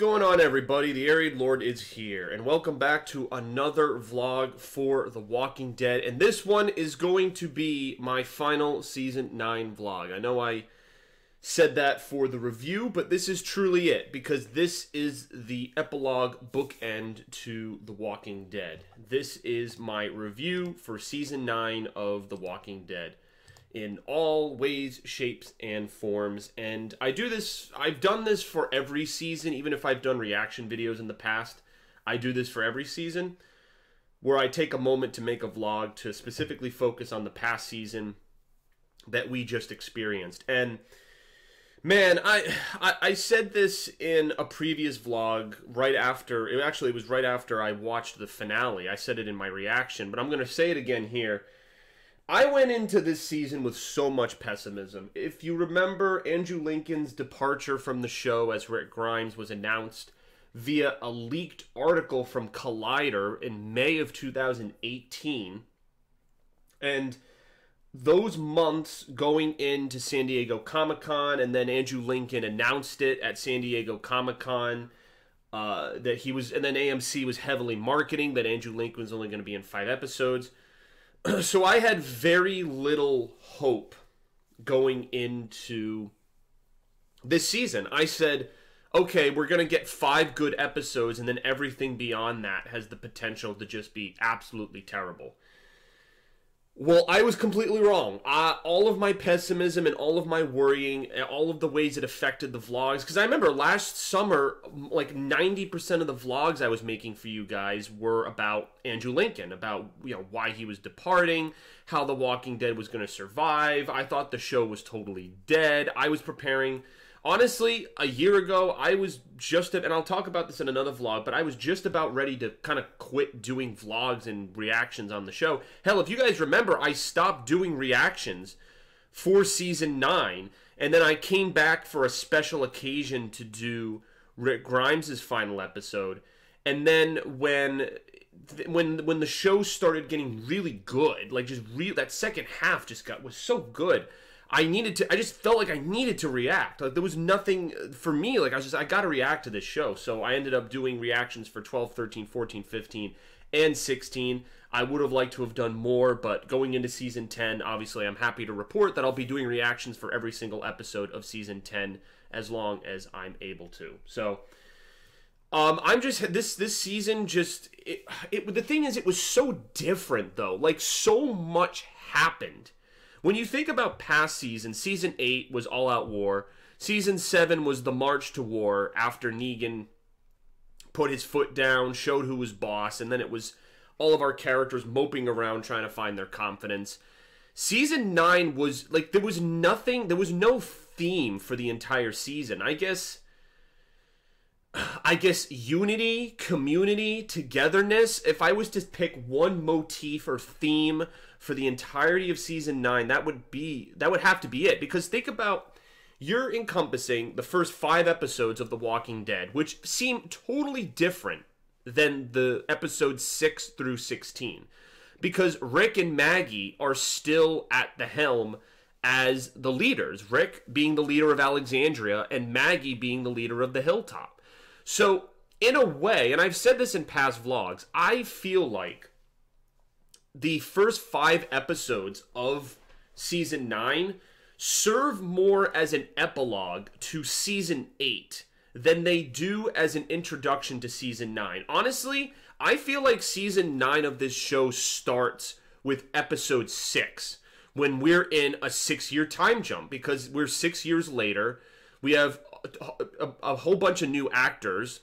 going on, everybody? The Arid Lord is here, and welcome back to another vlog for The Walking Dead. And this one is going to be my final Season 9 vlog. I know I said that for the review, but this is truly it, because this is the epilogue bookend to The Walking Dead. This is my review for Season 9 of The Walking Dead, in all ways, shapes, and forms. And I've done this for every season, even if I've done reaction videos in the past. I do this for every season, where I take a moment to make a vlog to specifically focus on the past season that we just experienced. And man, I said this in a previous vlog right after, it was right after I watched the finale. I said it in my reaction, but I'm going to say it again here. I went into this season with so much pessimism. If you remember, Andrew Lincoln's departure from the show as Rick Grimes was announced via a leaked article from Collider in May of 2018. And those months going into San Diego Comic-Con, and then Andrew Lincoln announced it at San Diego Comic-Con, that he was, and then AMC was heavily marketing that Andrew Lincoln was only going to be in 5 episodes. So I had very little hope going into this season. I said, okay, we're going to get 5 good episodes, and then everything beyond that has the potential to just be absolutely terrible. Well, I was completely wrong. All of my pessimism and all of my worrying, and all of the ways it affected the vlogs, because I remember last summer, like 90% of the vlogs I was making for you guys were about Andrew Lincoln, about, you know, why he was departing, how The Walking Dead was going to survive. I thought the show was totally dead. I was preparing. Honestly, a year ago, I was just, and I'll talk about this in another vlog, but I was just about ready to kind of quit doing vlogs and reactions on the show. Hell, if you guys remember, I stopped doing reactions for Season 9, and then I came back for a special occasion to do Rick Grimes' final episode. And then when the show started getting really good, like just that second half was so good, I just felt like I needed to react. Like there was nothing for me. Like I got to react to this show. So I ended up doing reactions for 12, 13, 14, 15, and 16. I would have liked to have done more, but going into Season 10, obviously I'm happy to report that I'll be doing reactions for every single episode of Season 10 as long as I'm able to. So I'm just, this season just, the thing is, it was so different though. Like so much happened. When you think about past seasons, Season 8 was all-out war. Season 7 was the march to war after Negan put his foot down, showed who was boss, and then it was all of our characters moping around trying to find their confidence. Season 9 was, like, there was no theme for the entire season. I guess unity, community, togetherness. If I was to pick one motif or theme for the entirety of Season 9, that would have to be it. Because think about, you're encompassing the first 5 episodes of The Walking Dead, which seem totally different than the episodes 6 through 16. Because Rick and Maggie are still at the helm as the leaders. Rick being the leader of Alexandria, and Maggie being the leader of the Hilltop. So, in a way, and I've said this in past vlogs, I feel like the first 5 episodes of Season 9 serve more as an epilogue to Season 8 than they do as an introduction to Season 9. Honestly, I feel like Season 9 of this show starts with Episode 6, when we're in a 6-year time jump, because we're 6 years later. We have a whole bunch of new actors,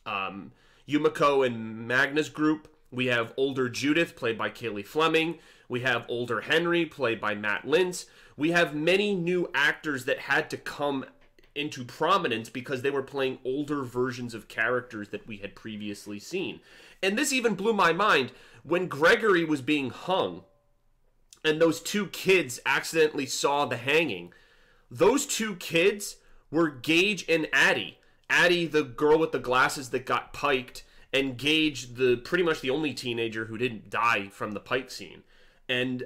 Yumiko and Magna's group. We have older Judith, played by Kaylee Fleming. We have older Henry, played by Matt Lintz. We have many new actors that had to come into prominence because they were playing older versions of characters that we had previously seen. And this even blew my mind when Gregory was being hung and those 2 kids accidentally saw the hanging. Those 2 kids were Gage and Addie. Addie, the girl with the glasses that got piked, and Gage, pretty much the only teenager who didn't die from the pike scene. And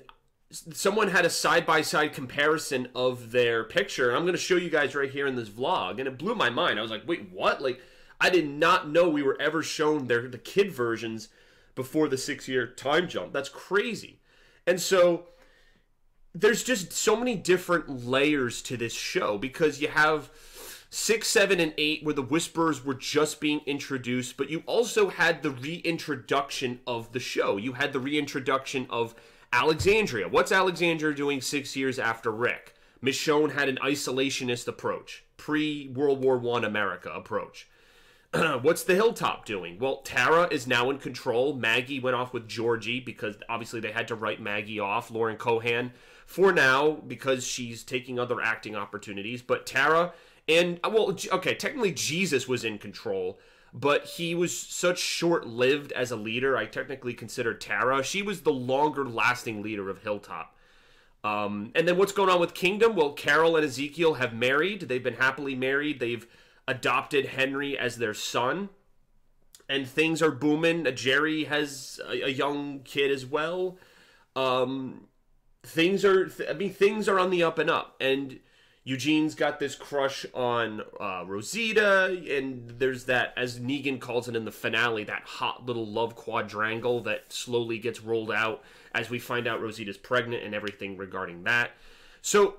someone had a side-by-side comparison of their picture. I'm going to show you guys right here in this vlog, and it blew my mind. I was like, wait, what? Like, I did not know we were ever shown the kid versions before the 6-year time jump. That's crazy. And so there's just so many different layers to this show, because you have 6, 7, and 8 where the Whisperers were just being introduced, but you also had the reintroduction of the show. You had the reintroduction of Alexandria. What's Alexandria doing 6 years after Rick? Michonne had an isolationist approach, pre-World War I America approach. What's the Hilltop doing? Well, Tara is now in control. Maggie went off with Georgie because obviously they had to write Maggie off. Lauren Cohan for now because she's taking other acting opportunities. But Tara and, well, okay, technically Jesus was in control, but he was such short-lived as a leader. I technically consider Tara. She was the longer-lasting leader of Hilltop. And then what's going on with Kingdom? Well, Carol and Ezekiel have married. They've been happily married. They've adopted Henry as their son. And things are booming. Jerry has a young kid as well. Things are on the up and up. And Eugene's got this crush on Rosita, and there's that, as Negan calls it in the finale, that hot little love quadrangle that slowly gets rolled out as we find out Rosita's pregnant and everything regarding that. So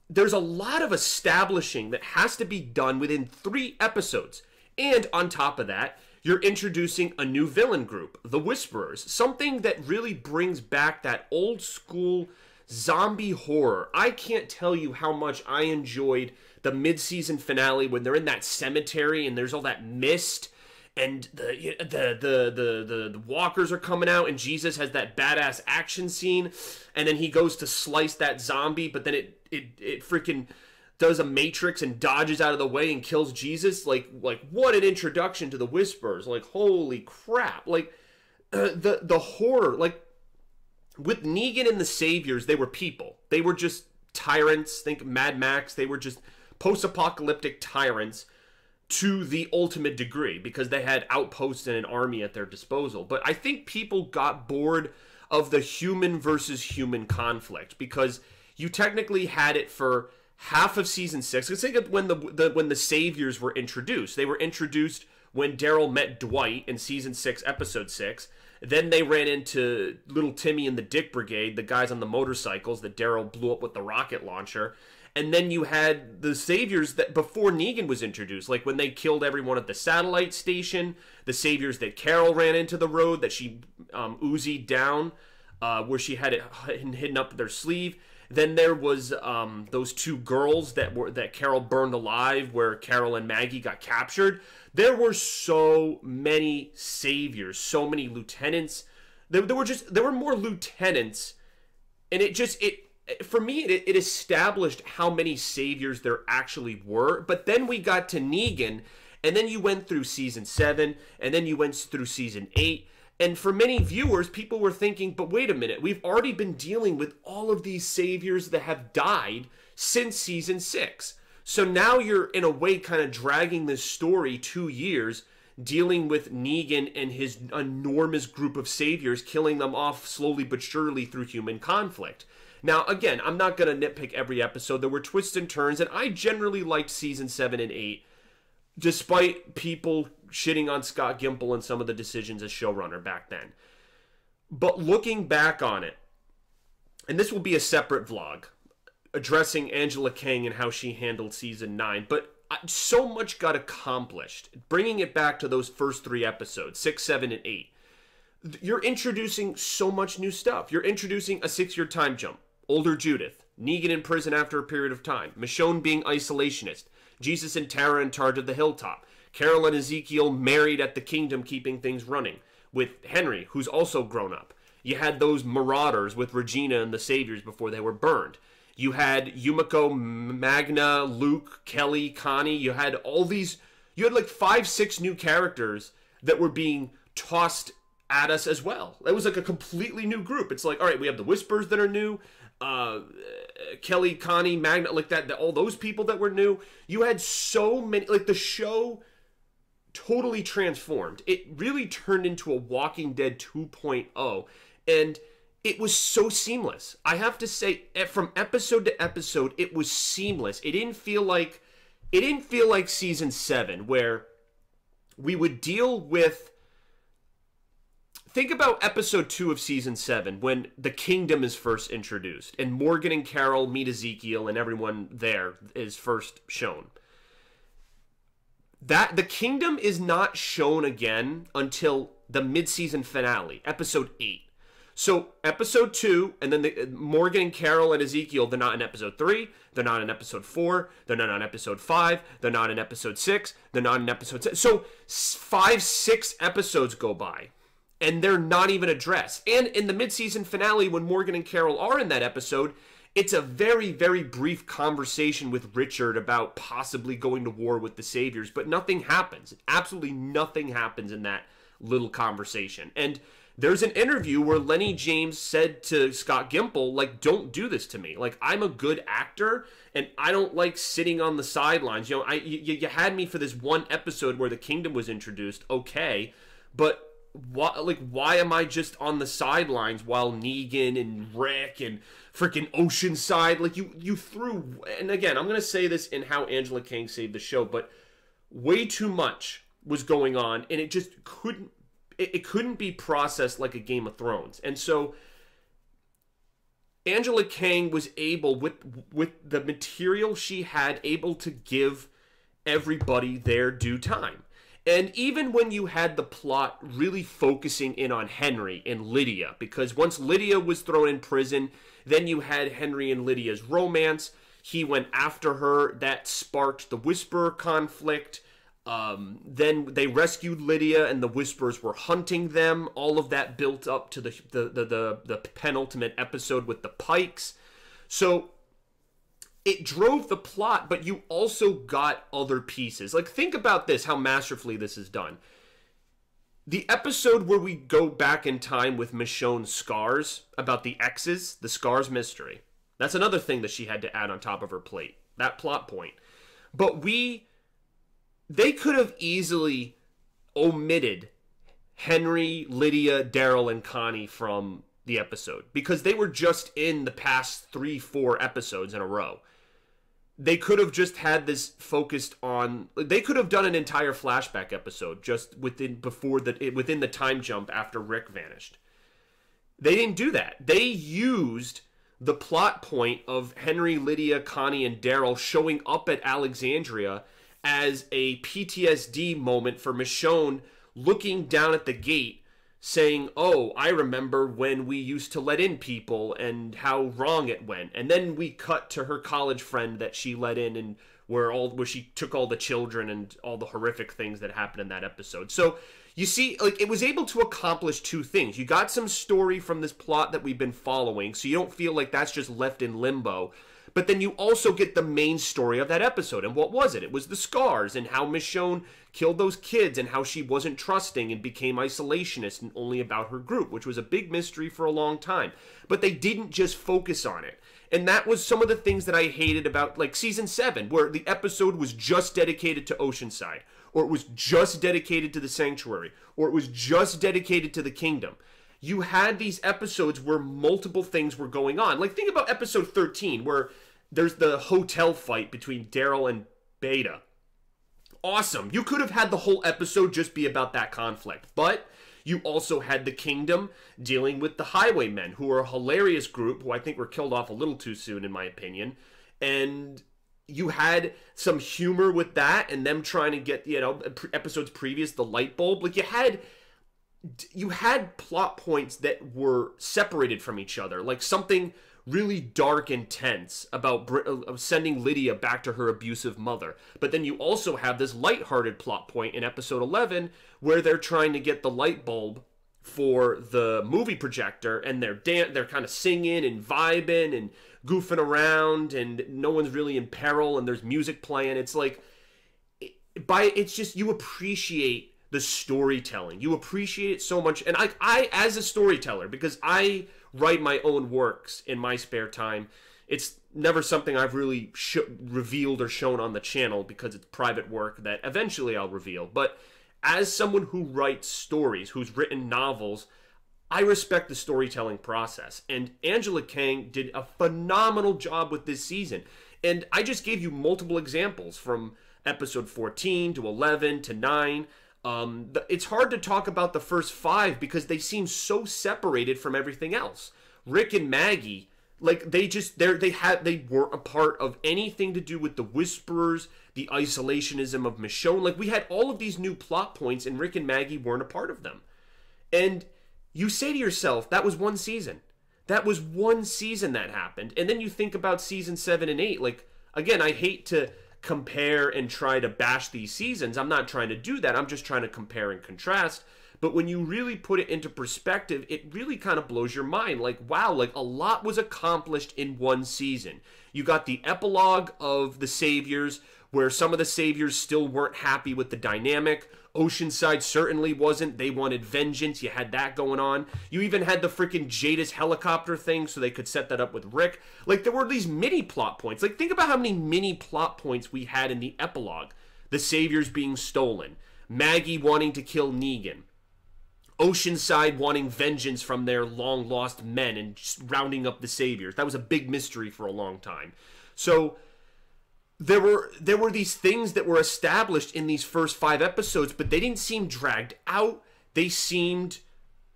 there's a lot of establishing that has to be done within 3 episodes. And on top of that, you're introducing a new villain group, the Whisperers, something that really brings back that old school zombie horror. I can't tell you how much I enjoyed the mid-season finale when they're in that cemetery and there's all that mist and the walkers are coming out and Jesus has that badass action scene and then he goes to slice that zombie, but then it freaking does a matrix and dodges out of the way and kills Jesus. Like what an introduction to the Whisperers. Like, holy crap. Like the horror, like, with Negan and the Saviors, they were people. They were just tyrants. Think Mad Max. They were just post-apocalyptic tyrants to the ultimate degree because they had outposts and an army at their disposal. But I think people got bored of the human versus human conflict because you technically had it for half of season 6. Let's think of when the Saviors were introduced. They were introduced when Daryl met Dwight in season 6, episode 6. Then they ran into Little Timmy and the Dick Brigade, the guys on the motorcycles that Daryl blew up with the rocket launcher. And then you had the Saviors that before Negan was introduced, like when they killed everyone at the satellite station, the Saviors that Carol ran into the road, that she Uzi'd down, where she had it hidden up their sleeve. Then there was those 2 girls that Carol burned alive, where Carol and Maggie got captured. There were so many Saviors, so many lieutenants. There were more lieutenants, and for me it established how many Saviors there actually were. But then we got to Negan, and then you went through season 7, and then you went through season 8. And for many viewers, people were thinking, but wait a minute, we've already been dealing with all of these Saviors that have died since season 6. So now you're, in a way, kind of dragging this story 2 years, dealing with Negan and his enormous group of Saviors, killing them off slowly but surely through human conflict. Now, again, I'm not going to nitpick every episode. There were twists and turns, and I generally liked season 7 and 8, despite people shitting on Scott Gimple and some of the decisions as showrunner back then. But looking back on it, and this will be a separate vlog, addressing Angela Kang and how she handled season 9, but so much got accomplished. Bringing it back to those first 3 episodes, 6, 7, and 8. You're introducing so much new stuff. You're introducing a 6-year time jump. Older Judith. Negan in prison after a period of time. Michonne being isolationist. Jesus and Tara in charge of the Hilltop. Carol and Ezekiel married at the Kingdom, keeping things running. With Henry, who's also grown up. You had those marauders with Regina and the Saviors before they were burned. You had Yumiko, Magna, Luke, Kelly, Connie. You had all these... You had like 5, 6 new characters that were being tossed at us as well. It was like a completely new group. It's like, all right, we have the Whispers that are new. Kelly, Connie, Magna, like that, all those people that were new. You had so many... Like, the show totally transformed. It really turned into a Walking Dead 2.0. And... it was so seamless. I have to say, from episode to episode, it was seamless. It didn't feel like season 7, where we would deal with, think about episode 2 of season 7 when the kingdom is first introduced and Morgan and Carol meet Ezekiel and everyone there is first shown. That the kingdom is not shown again until the mid-season finale, episode 8. So episode 2, and then Morgan and Carol and Ezekiel, they're not in episode 3, they're not in episode 4, they're not in episode 5, they're not in episode 6, they're not in episode 7. So 5-6 episodes go by, and they're not even addressed. And in the mid-season finale, when Morgan and Carol are in that episode, it's a very, very brief conversation with Richard about possibly going to war with the Saviors, but nothing happens. Absolutely nothing happens in that little conversation. And there's an interview where Lenny James said to Scott Gimple, like, don't do this to me. Like, I'm a good actor, and I don't like sitting on the sidelines. You know, you had me for this one episode where the kingdom was introduced, okay, but why am I just on the sidelines while Negan and Rick and freaking Oceanside, like, you threw, and again, I'm going to say this in How Angela Kang Saved the Show, but way too much was going on, and it just couldn't, it couldn't be processed like a Game of Thrones. And so Angela Kang was able, with the material she had, able to give everybody their due time. And even when you had the plot really focusing in on Henry and Lydia, because once Lydia was thrown in prison, then you had Henry and Lydia's romance. He went after her. That sparked the Whisperer conflict. Then they rescued Lydia, and the Whisperers were hunting them. All of that built up to the penultimate episode with the Pikes. So it drove the plot, but you also got other pieces. Like, think about this, how masterfully this is done. The episode where we go back in time with Michonne's scars, about the exes, the scars mystery. That's another thing that she had to add on top of her plate. That plot point. But they could have easily omitted Henry, Lydia, Daryl, and Connie from the episode, because they were just in the past 3-4 episodes in a row. They could have just had this focused on, they could have done an entire flashback episode just within the time jump after Rick vanished. They didn't do that. They used the plot point of Henry, Lydia, Connie, and Daryl showing up at Alexandria as a PTSD moment for Michonne, looking down at the gate saying, oh, I remember when we used to let in people and how wrong it went. And then we cut to her college friend that she let in, and where she took all the children and all the horrific things that happened in that episode. So you see, like, it was able to accomplish two things. You got some story from this plot that we've been following, so you don't feel like that's just left in limbo. But then you also get the main story of that episode. And what was it? It was the scars, and how Michonne killed those kids, and how she wasn't trusting and became isolationist and only about her group, which was a big mystery for a long time. But they didn't just focus on it. And that was some of the things that I hated about, like, season 7, where the episode was just dedicated to Oceanside, or it was just dedicated to the Sanctuary, or it was just dedicated to the Kingdom. You had these episodes where multiple things were going on. Like, think about episode 13, where there's the hotel fight between Daryl and Beta. Awesome. You could have had the whole episode just be about that conflict. But you also had the Kingdom dealing with the Highwaymen, who are a hilarious group, who I think were killed off a little too soon, in my opinion. And you had some humor with that, and them trying to get, episodes previous, the light bulb. Like, you had plot points that were separated from each other, like something really dark and tense about sending Lydia back to her abusive mother. But then you also have this lighthearted plot point in episode 11 where they're trying to get the light bulb for the movie projector, and they're kind of singing and vibing and goofing around, and no one's really in peril, and there's music playing. It's like, it's just, you appreciate the storytelling. You appreciate it so much. And I as a storyteller, because I write my own works in my spare time, it's never something I've really revealed or shown on the channel, because it's private work that eventually I'll reveal. But as someone who writes stories, who's written novels, I respect the storytelling process. And Angela Kang did a phenomenal job with this season. And I just gave you multiple examples from episode 14 to 11 to 9. It's hard to talk about the first 5 because they seem so separated from everything else. Rick and Maggie, like they weren't a part of anything to do with the Whisperers, the isolationism of Michonne. Like, we had all of these new plot points, and Rick and Maggie weren't a part of them. And you say to yourself, that was one season. That was one season that happened. And then you think about season 7 and 8. Like, again, I hate to compare and try to bash these seasons. I'm not trying to do that. I'm just trying to compare and contrast. But when you really put it into perspective, it really kind of blows your mind. Like, wow, like a lot was accomplished in one season. You got the epilogue of the Saviors, where some of the Saviors still weren't happy with the dynamic. Oceanside certainly wasn't. They wanted vengeance. You had that going on. You even had the freaking Jadis helicopter thing so they could set that up with Rick. Like, there were these mini plot points. Like, think about how many mini plot points we had in the epilogue. The Saviors being stolen. Maggie wanting to kill Negan. Oceanside wanting vengeance from their long-lost men and just rounding up the Saviors. That was a big mystery for a long time. So there were these things that were established in these first 5 episodes, but they didn't seem dragged out. They seemed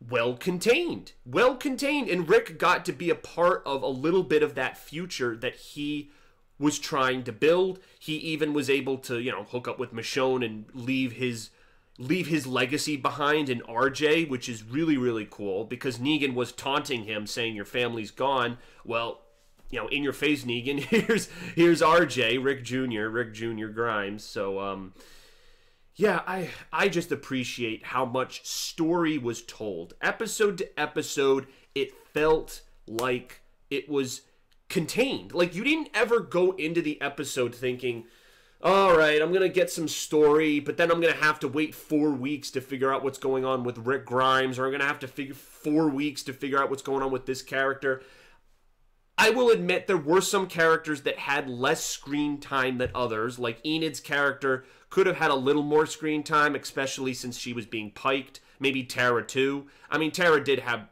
well contained. Well contained. And Rick got to be a part of a little bit of that future that he was trying to build. He even was able to, hook up with Michonne and leave his legacy behind in RJ, which is really, really cool, because Negan was taunting him, saying your family's gone. Well, in your face, Negan. Here's RJ, Rick Jr. Grimes. So, yeah, I just appreciate how much story was told. Episode to episode, it felt like it was contained. Like, you didn't ever go into the episode thinking, all right, I'm going to get some story, but then I'm going to have to wait 4 weeks to figure out what's going on with Rick Grimes, or I'm going to have to figure 4 weeks to figure out what's going on with this character. I will admit there were some characters that had less screen time than others. Like Enid's character could have had a little more screen time, especially since she was being piked. Maybe Tara too. I mean, Tara did have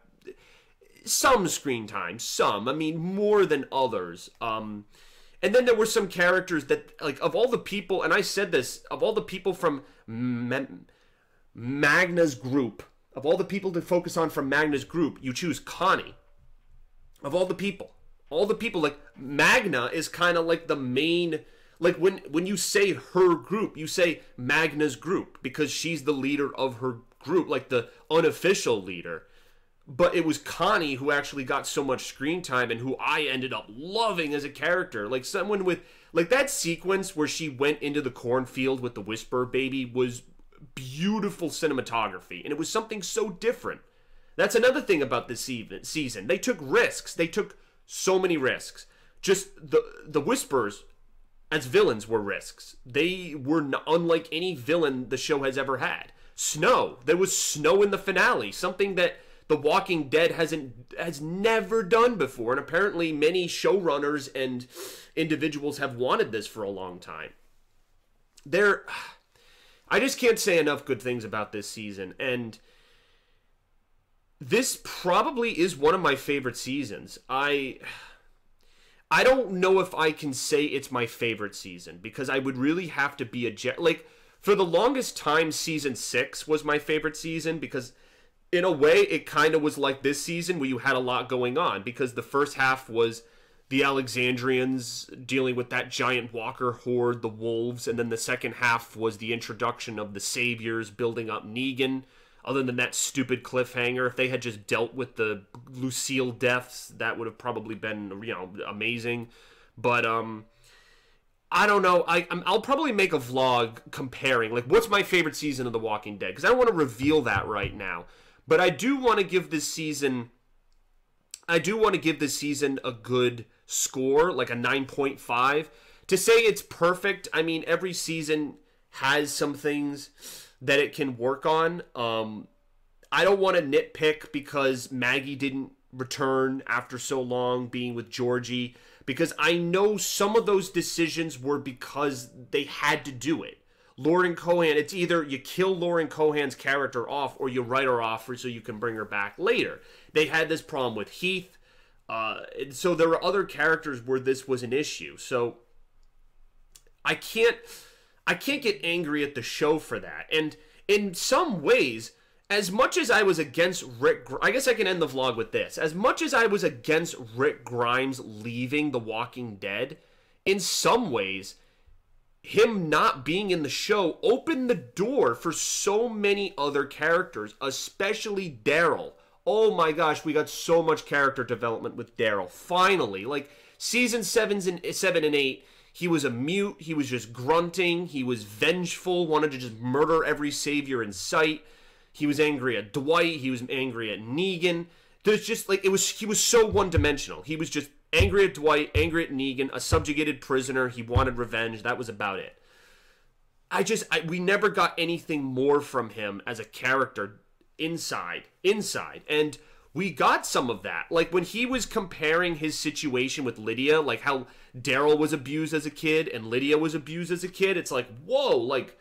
some screen time. Some. I mean, more than others. And then there were some characters that, like, of all the people, and I said this, of all the people from Magna's group, of all the people to focus on from Magna's group, you choose Connie. Of all the people, like, Magna is kind of like the main, like, when you say her group, you say Magna's group, because she's the leader of her group, like the unofficial leader. But it was Connie who actually got so much screen time and who I ended up loving as a character. Like, someone with, like, that sequence where she went into the cornfield with the Whisper baby was beautiful cinematography, and it was something so different. That's another thing about this season. They took risks. They took so many risks. Just the Whispers as villains were risks. They were unlike any villain the show has ever had. Snow. There was snow in the finale, something that The Walking Dead has never done before, and apparently many showrunners and individuals have wanted this for a long time. I just can't say enough good things about this season, and this probably is one of my favorite seasons. I don't know if I can say it's my favorite season, because I would really have to be like, for the longest time, season 6 was my favorite season, because in a way it kind of was like this season where you had a lot going on, because the first half was the Alexandrians dealing with that giant walker horde, the wolves, and then the second half was the introduction of the Saviors building up Negan. Other than that stupid cliffhanger, if they had just dealt with the Lucille deaths, that would have probably been, amazing. But I don't know. I'll probably make a vlog comparing, like, what's my favorite season of The Walking Dead, because I don't want to reveal that right now. But I do want to give this season a good score, like a 9.5. To say it's perfect, I mean, every season has some things that it can work on. I don't want to nitpick because Maggie didn't return after so long being with Georgie, because I know some of those decisions were because they had to do it. Lauren Cohan, it's either you kill Lauren Cohan's character off or you write her off so you can bring her back later. They had this problem with Heath. So there were other characters where this was an issue. So I can't get angry at the show for that. And in some ways, as much as I was against I guess I can end the vlog with this. As much as I was against Rick Grimes leaving The Walking Dead, in some ways, him not being in the show opened the door for so many other characters, especially Daryl. Oh my gosh, we got so much character development with Daryl. Finally, like season 7 and 8, he was a mute, he was just grunting, he was vengeful, wanted to just murder every savior in sight. He was angry at Dwight, he was angry at Negan. There's just like he was so one-dimensional. He was just angry at Dwight, angry at Negan, a subjugated prisoner, he wanted revenge, that was about it. We never got anything more from him as a character inside, and we got some of that. Like when he was comparing his situation with Lydia, like how Daryl was abused as a kid and Lydia was abused as a kid, it's like, whoa, like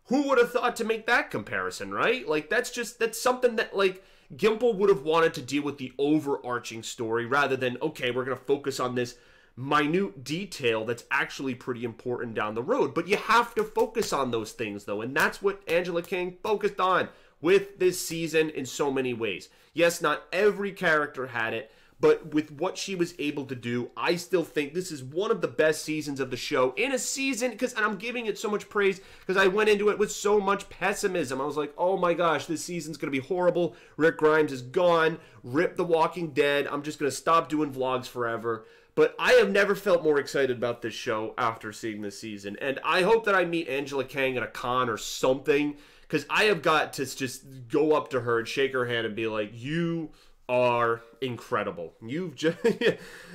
who would have thought to make that comparison, right? Like that's something that like Gimple would have wanted to deal with the overarching story rather than, okay, we're going to focus on this minute detail that's actually pretty important down the road. But you have to focus on those things though, and that's what Angela Kang focused on with this season in so many ways. Yes, not every character had it, but with what she was able to do, I still think this is one of the best seasons of the show in a season, and I'm giving it so much praise because I went into it with so much pessimism. I was like, oh my gosh, this season's going to be horrible. Rick Grimes is gone. Rip The Walking Dead. I'm just going to stop doing vlogs forever. But I have never felt more excited about this show after seeing this season, and I hope that I meet Angela Kang at a con or something, because I have got to just go up to her and shake her hand and be like, you are incredible. You've just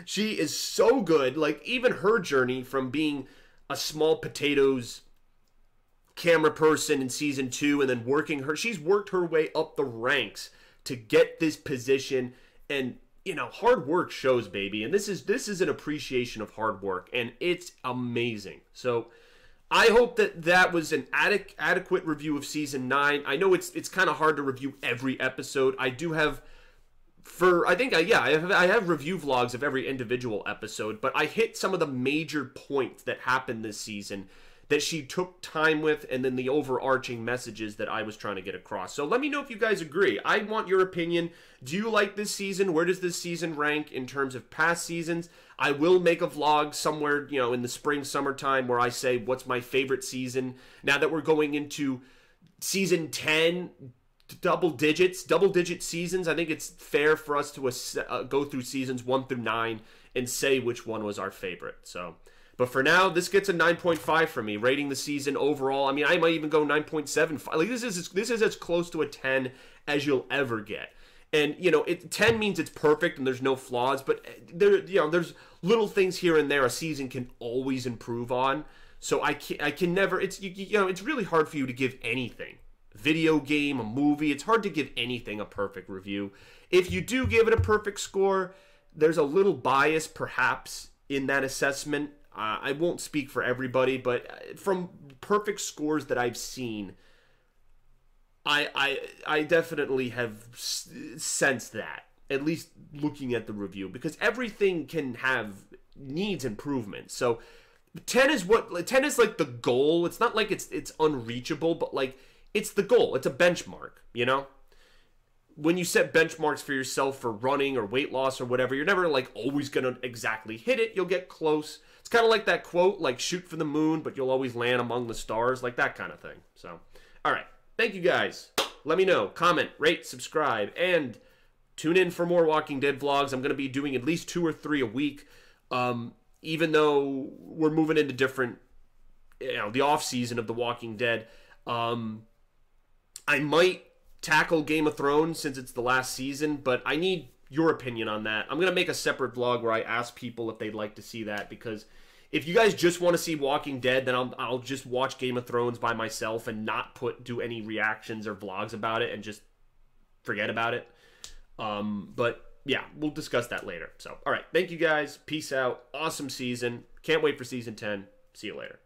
she is so good. Like even her journey from being a small potatoes camera person in season 2 and then she's worked her way up the ranks to get this position, and you know, hard work shows, baby. And this is an appreciation of hard work, and it's amazing. So I hope that was an adequate review of season 9. I know it's kind of hard to review every episode. I do have I have review vlogs of every individual episode, but I hit some of the major points that happened this season that she took time with, and then the overarching messages that I was trying to get across. So let me know if you guys agree. I want your opinion. Do you like this season? Where does this season rank in terms of past seasons? I will make a vlog somewhere, you know, in the spring, summertime where I say what's my favorite season. Now that we're going into season 10, double digit seasons, I think it's fair for us to go through seasons 1 through 9 and say which one was our favorite. So, but for now, this gets a 9.5 from me, rating the season overall. I mean, I might even go 9.75. Like this is as close to a 10 as you'll ever get. And you know, 10 means it's perfect and there's no flaws, but there's little things here and there a season can always improve on. So I can never. It's it's really hard for you to give anything. Video game, a movie, it's hard to give anything a perfect review. If you do give it a perfect score, there's a little bias perhaps in that assessment. I won't speak for everybody, but from perfect scores that I've seen, I definitely have sensed that, at least looking at the review, because everything needs improvement. So 10 is like the goal. It's not like it's unreachable, but like it's the goal. It's a benchmark, you know? When you set benchmarks for yourself for running or weight loss or whatever, you're never like always going to exactly hit it. You'll get close. It's kind of like that quote, like shoot for the moon, but you'll always land among the stars, like that kind of thing. So, all right. Thank you guys. Let me know. Comment, rate, subscribe, and tune in for more Walking Dead vlogs. I'm going to be doing at least 2 or 3 a week, even though we're moving into different, the off season of The Walking Dead. I might tackle Game of Thrones since it's the last season, but I need your opinion on that. I'm going to make a separate vlog where I ask people if they'd like to see that, because if you guys just want to see Walking Dead, then I'll just watch Game of Thrones by myself and not do any reactions or vlogs about it and just forget about it. But yeah, we'll discuss that later. So, all right. Thank you guys. Peace out. Awesome season. Can't wait for season 10. See you later.